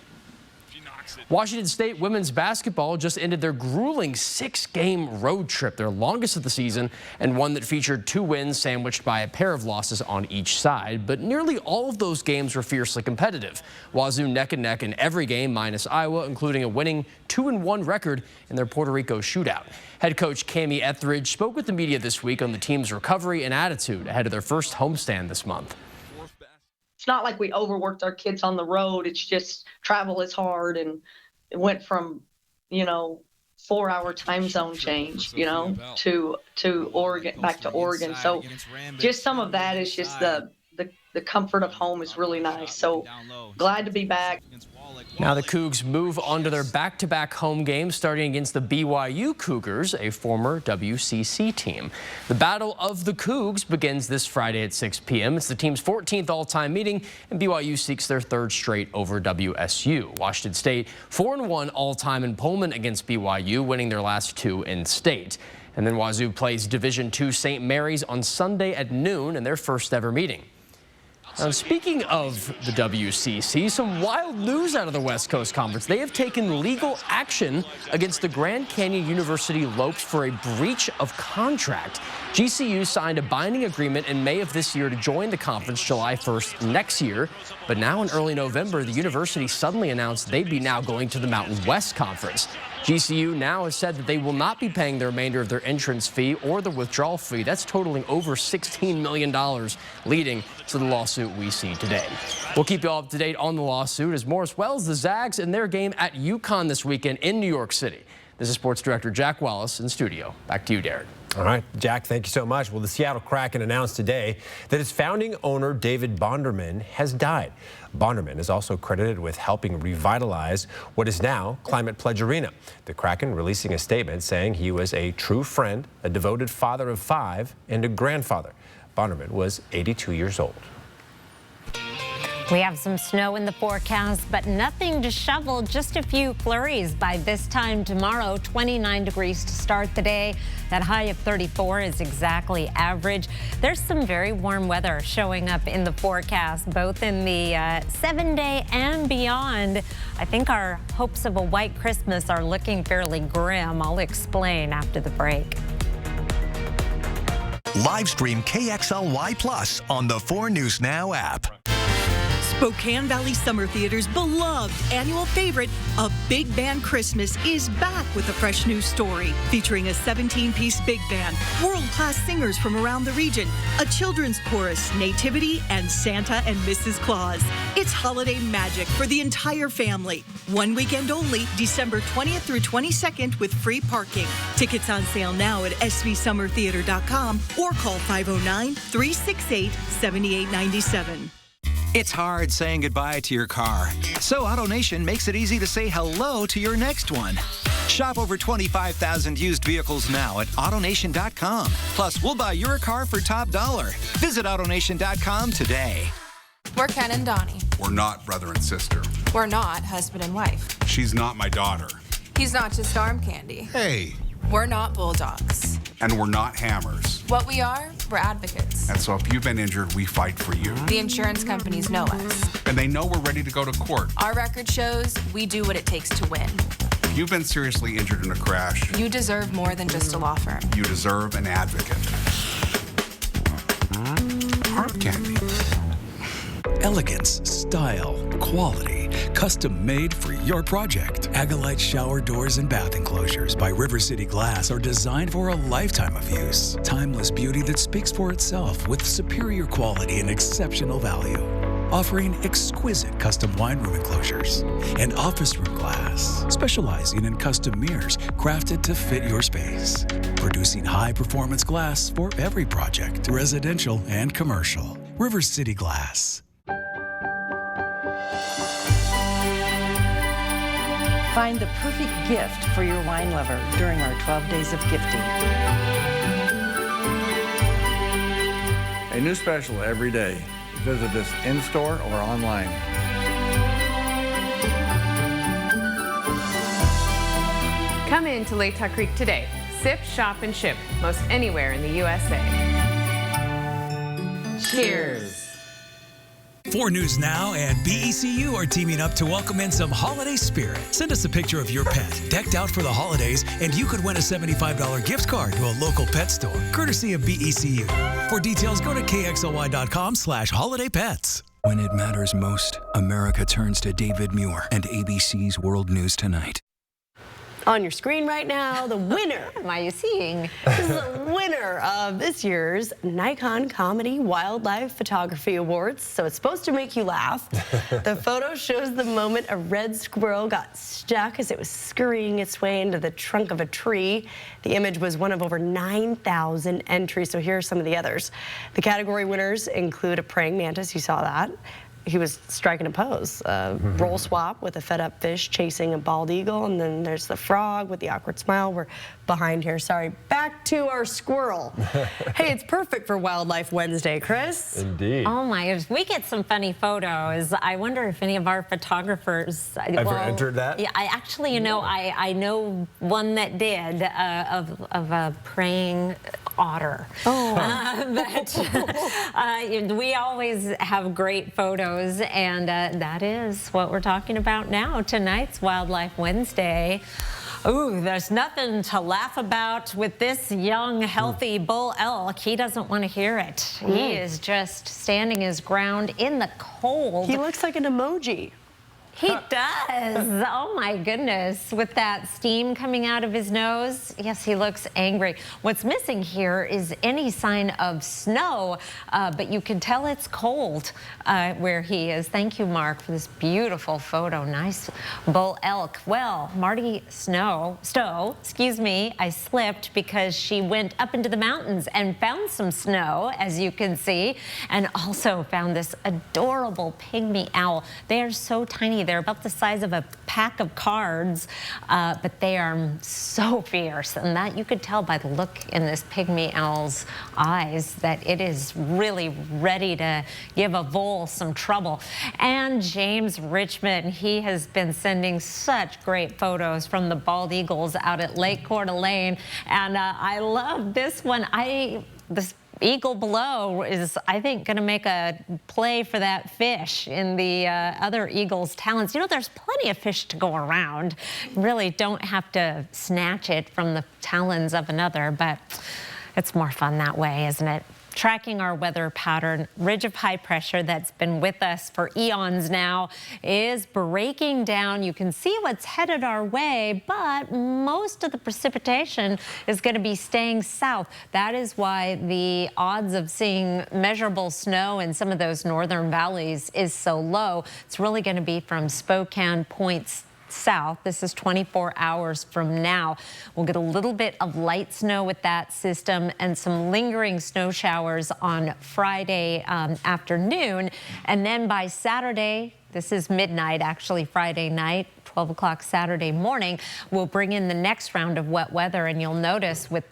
Washington State women's basketball just ended their grueling 6-game road trip, their longest of the season, and one that featured 2 wins sandwiched by a pair of losses on each side. But nearly all of those games were fiercely competitive. Wazoo neck and neck in every game minus Iowa, including a winning 2-1 record in their Puerto Rico shootout. Head coach Cami Etheridge spoke with the media this week on the team's recovery and attitude ahead of their first homestand this month. It's not like we overworked our kids on the road. It's just travel is hard, and it went from, 4-hour time zone change, to Oregon, back to Oregon. So just some of that is just the comfort of home is really nice. So glad to be back. Now the Cougs move on to their back-to-back home games, starting against the BYU Cougars, a former WCC team. The Battle of the Cougs begins this Friday at 6 p.m. It's the team's 14th all-time meeting, and BYU seeks their 3rd straight over WSU. Washington State 4-1 all-time in Pullman against BYU, winning their last 2 in state. And then Wazoo plays Division II St. Mary's on Sunday at noon in their first ever meeting. Now, speaking of the WCC, some wild news out of the West Coast Conference. They have taken legal action against the Grand Canyon University Lopes for a breach of contract. GCU signed a binding agreement in May of this year to join the conference July 1st next year. But now in early November, the university suddenly announced they'd be now going to the Mountain West Conference. GCU now has said that they will not be paying the remainder of their entrance fee or the withdrawal fee. That's totaling over $16 million, leading to the lawsuit we see today. We'll keep you all up to date on the lawsuit as well as the Zags in their game at UConn this weekend in New York City. This is Sports Director Jack Wallace in studio. Back to you, Derek. All right, Jack, thank you so much. Well, the Seattle Kraken announced today that its founding owner, David Bonderman, has died. Bonderman is also credited with helping revitalize what is now Climate Pledge Arena. The Kraken releasing a statement saying he was a true friend, a devoted father of 5, and a grandfather. Bonderman was 82 years old. We have some snow in the forecast, but nothing to shovel, just a few flurries by this time tomorrow. 29 degrees to start the day. That high of 34 is exactly average. There's some very warm weather showing up in the forecast, both in the 7-day and beyond. I think our hopes of a white Christmas are looking fairly grim. I'll explain after the break. Live stream KXLY Plus on the 4 News Now app. Spokane Valley Summer Theater's beloved annual favorite, A Big Band Christmas, is back with a fresh new story featuring a 17-piece big band, world-class singers from around the region, a children's chorus, nativity, and Santa and Mrs. Claus. It's holiday magic for the entire family. One weekend only, December 20th through 22nd with free parking. Tickets on sale now at svsummertheater.com or call 509-368-7897. It's hard saying goodbye to your car, so AutoNation makes it easy to say hello to your next one. Shop over 25,000 used vehicles now at AutoNation.com. Plus, we'll buy your car for top dollar. Visit AutoNation.com today. We're Ken and Donnie. We're not brother and sister. We're not husband and wife. She's not my daughter. He's not just arm candy. Hey. We're not bulldogs. And we're not hammers. What we are, we're advocates. And so if you've been injured, we fight for you. The insurance companies know us. And they know we're ready to go to court. Our record shows we do what it takes to win. If you've been seriously injured in a crash, you deserve more than just a law firm. You deserve an advocate. Arm candy. Elegance, style, quality, custom made for your project. Agalite shower doors and bath enclosures by River City Glass are designed for a lifetime of use. Timeless beauty that speaks for itself with superior quality and exceptional value. Offering exquisite custom wine room enclosures and office room glass, specializing in custom mirrors crafted to fit your space. Producing high-performance glass for every project, residential and commercial. River City Glass. Find the perfect gift for your wine lover during our 12 days of gifting. A new special every day. Visit us in-store or online. Come in to Lake Tuck Creek today. Sip, shop, and ship most anywhere in the USA. Cheers. 4 News Now and BECU are teaming up to welcome in some holiday spirit. Send us a picture of your pet decked out for the holidays, and you could win a $75 gift card to a local pet store, courtesy of BECU. For details, go to KXLY.com/holidaypets. When it matters most, America turns to David Muir and ABC's World News Tonight. On your screen right now, the winner. What am I seeing? This is the winner of this year's Nikon Comedy Wildlife Photography Awards. So it's supposed to make you laugh. The photo shows the moment a red squirrel got stuck as it was scurrying its way into the trunk of a tree. The image was one of over 9,000 entries. So here are some of the others. The category winners include a praying mantis. You saw that. He was striking a pose, roll swap with a fed-up fish chasing a bald eagle, and then there's the frog with the awkward smile. We're behind here, sorry. Back to our squirrel. Hey, it's perfect for Wildlife Wednesday, Chris. Indeed. Oh my gosh, we get some funny photos. I wonder if any of our photographers ever entered that? Yeah, I actually, you know, I know one that did of a praying otter. Oh. But we always have great photos, and that is what we're talking about now. Tonight's Wildlife Wednesday. Ooh, there's nothing to laugh about with this young, healthy bull elk. He doesn't want to hear it. He is just standing his ground in the cold. He looks like an emoji. He does. Oh, my goodness. With that steam coming out of his nose, yes, he looks angry. What's missing here is any sign of snow, but you can tell it's cold where he is. Thank you, Mark, for this beautiful photo. Nice bull elk. Well, Marty Stowe, excuse me, I slipped because she went up into the mountains and found some snow, as you can see, and also found this adorable pygmy owl. They are so tiny. They're about the size of a pack of cards, but they are so fierce. And that you could tell by the look in this pygmy owl's eyes that it is really ready to give a vole some trouble. And James Richmond, he has been sending such great photos from the bald eagles out at Lake Coeur d'Alene. And I love this one. This eagle below is, I think, going to make a play for that fish in the other eagle's talons. You know, there's plenty of fish to go around. You really don't have to snatch it from the talons of another, but it's more fun that way, isn't it? Tracking our weather pattern, ridge of high pressure that's been with us for eons now is breaking down. You can see what's headed our way, but most of the precipitation is going to be staying south. That is why the odds of seeing measurable snow in some of those northern valleys is so low. It's really going to be from Spokane points south. This is 24 hours from now. We'll get a little bit of light snow with that system and some lingering snow showers on Friday afternoon. And then by Saturday, this is midnight, actually Friday night, 12 o'clock Saturday morning, we'll bring in the next round of wet weather. And you'll notice with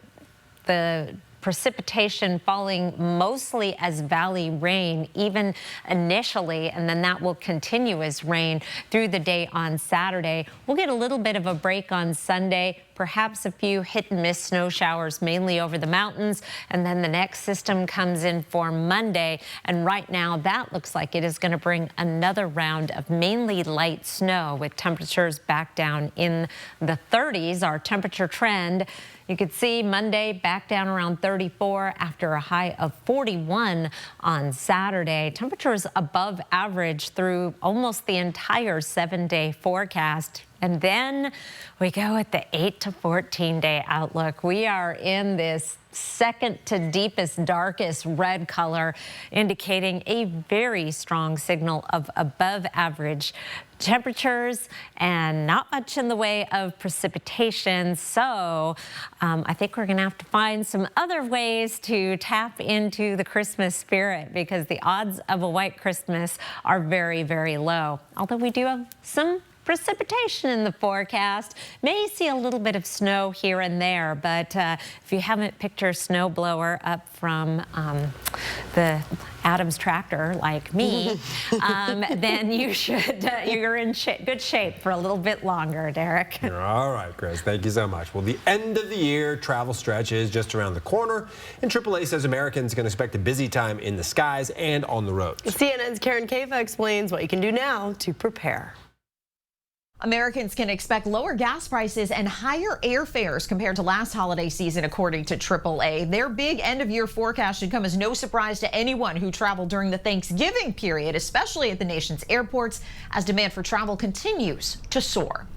the precipitation falling mostly as valley rain, even initially, and then that will continue as rain through the day on Saturday. We'll get a little bit of a break on Sunday, perhaps a few hit and miss snow showers, mainly over the mountains, and then the next system comes in for Monday. And right now, that looks like it is going to bring another round of mainly light snow with temperatures back down in the 30s. Our temperature trend, you could see Monday back down around 34 after a high of 41 on Saturday. Temperatures above average through almost the entire 7-day forecast. And then we go at the 8 to 14-day outlook. We are in this second to deepest, darkest red color, indicating a very strong signal of above average temperatures and not much in the way of precipitation. So I think we're going to have to find some other ways to tap into the Christmas spirit, because the odds of a white Christmas are very, very low. Although we do have some precipitation in the forecast. May see a little bit of snow here and there, but if you haven't picked your snow blower up from the Adams tractor like me, then you're in good shape for a little bit longer, Derek. All right, Chris, thank you so much. Well, the end of the year travel stretch is just around the corner, and AAA says Americans can expect a busy time in the skies and on the roads. CNN's Karen Caifa explains what you can do now to prepare. Americans can expect lower gas prices and higher airfares compared to last holiday season, according to AAA. Their big end-of-year forecast should come as no surprise to anyone who traveled during the Thanksgiving period, especially at the nation's airports, as demand for travel continues to soar.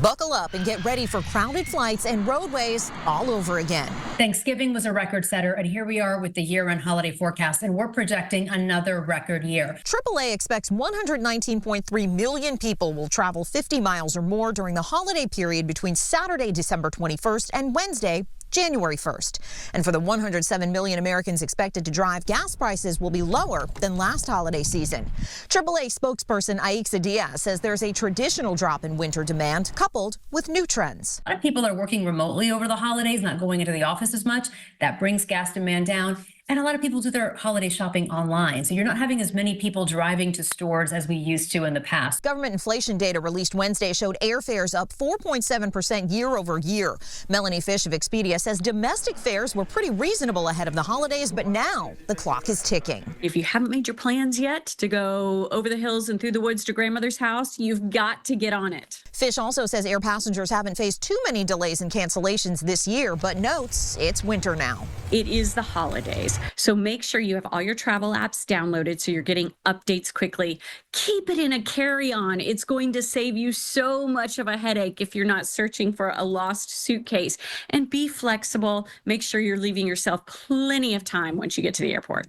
Buckle up and get ready for crowded flights and roadways all over again. Thanksgiving was a record setter, and here we are with the year-end holiday forecast, and we're projecting another record year. AAA expects 119.3 million people will travel 50 miles or more during the holiday period between Saturday, December 21st and Wednesday, January 1st. And for the 107 million Americans expected to drive, gas prices will be lower than last holiday season. AAA spokesperson Aixa Diaz says there's a traditional drop in winter demand coupled with new trends. A lot of people are working remotely over the holidays, not going into the office as much. That brings gas demand down. And a lot of people do their holiday shopping online. So you're not having as many people driving to stores as we used to in the past. Government inflation data released Wednesday showed airfares up 4.7% year over year. Melanie Fish of Expedia says domestic fares were pretty reasonable ahead of the holidays, but now the clock is ticking. If you haven't made your plans yet to go over the hills and through the woods to grandmother's house, you've got to get on it. Fish also says air passengers haven't faced too many delays and cancellations this year, but notes it's winter now. It is the holidays. days. So make sure you have all your travel apps downloaded so you're getting updates quickly. Keep it in a carry-on. It's going to save you so much of a headache if you're not searching for a lost suitcase. And be flexible. Make sure you're leaving yourself plenty of time once you get to the airport.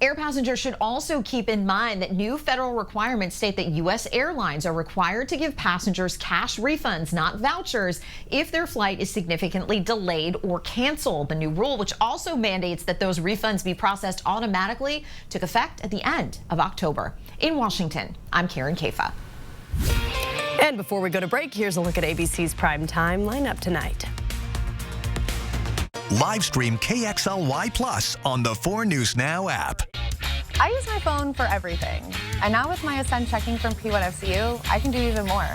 Air passengers should also keep in mind that new federal requirements state that U.S. airlines are required to give passengers cash refunds, not vouchers, if their flight is significantly delayed or canceled. The new rule, which also mandates that those refunds be processed automatically, took effect at the end of October. In Washington, I'm Karen Kafa. And before we go to break, here's a look at ABC's primetime lineup tonight. Live stream KXLY Plus on the 4 News Now app. I use my phone for everything. And now with my Ascend checking from P1FCU, I can do even more.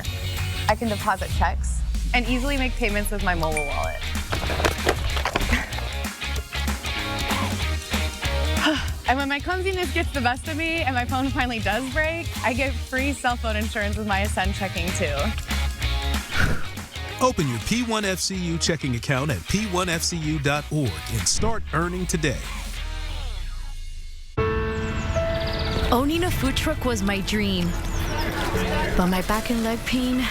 I can deposit checks and easily make payments with my mobile wallet. And when my clumsiness gets the best of me and my phone finally does break, I get free cell phone insurance with my Ascend checking too. Open your P1FCU checking account at p1fcu.org and start earning today. Owning a food truck was my dream, but my back and leg pain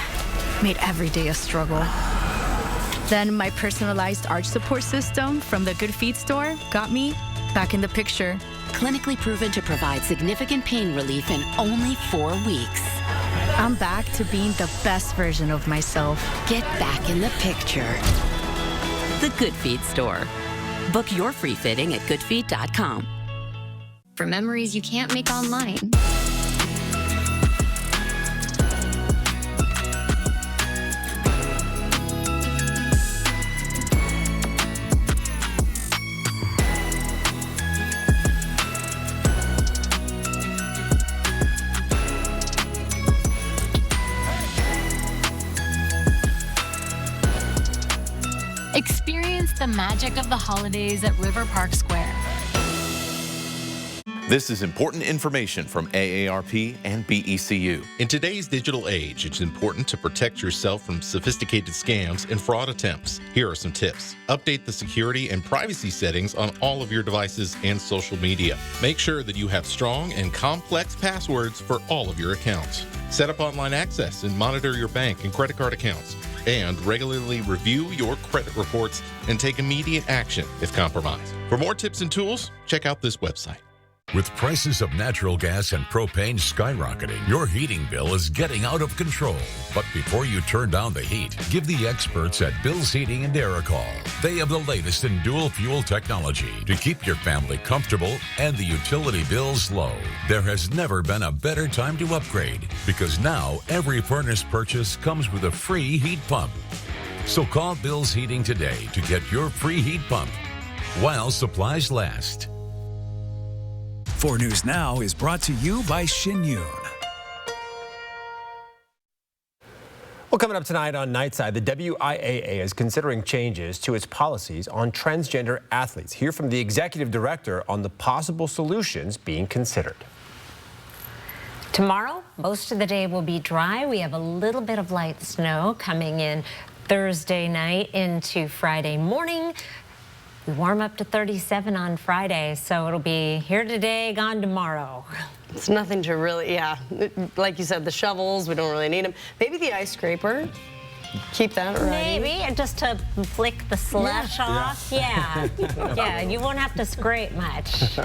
made every day a struggle. Then my personalized arch support system from the Good Feet store got me back in the picture. Clinically proven to provide significant pain relief in only 4 weeks. I'm back to being the best version of myself. Get back in the picture. The Good Feet store. Book your free fitting at goodfeet.com. For memories you can't make online. Experience the magic of the holidays at River Park Square. This is important information from AARP and BECU. In today's digital age, it's important to protect yourself from sophisticated scams and fraud attempts. Here are some tips. Update the security and privacy settings on all of your devices and social media. Make sure that you have strong and complex passwords for all of your accounts. Set up online access and monitor your bank and credit card accounts. And regularly review your credit reports and take immediate action if compromised. For more tips and tools, check out this website. With prices of natural gas and propane skyrocketing, your heating bill is getting out of control. But before you turn down the heat, give the experts at Bill's Heating and Air a call. They have the latest in dual fuel technology to keep your family comfortable and the utility bills low. There has never been a better time to upgrade because now every furnace purchase comes with a free heat pump. So call Bill's Heating today to get your free heat pump while supplies last. 4 News Now is brought to you by Shin Yoon. Well, coming up tonight on Nightside, the WIAA is considering changes to its policies on transgender athletes. Hear from the executive director on the possible solutions being considered. Tomorrow, most of the day will be dry. We have a little bit of light snow coming in Thursday night into Friday morning. We warm up to 37 on Friday, so it'll be here today, gone tomorrow. It's nothing to really, like you said, the shovels, we don't really need them. Maybe the ice scraper, keep that running. Maybe, just to flick the slush off. Yeah, you won't have to scrape much.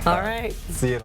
All right. See you.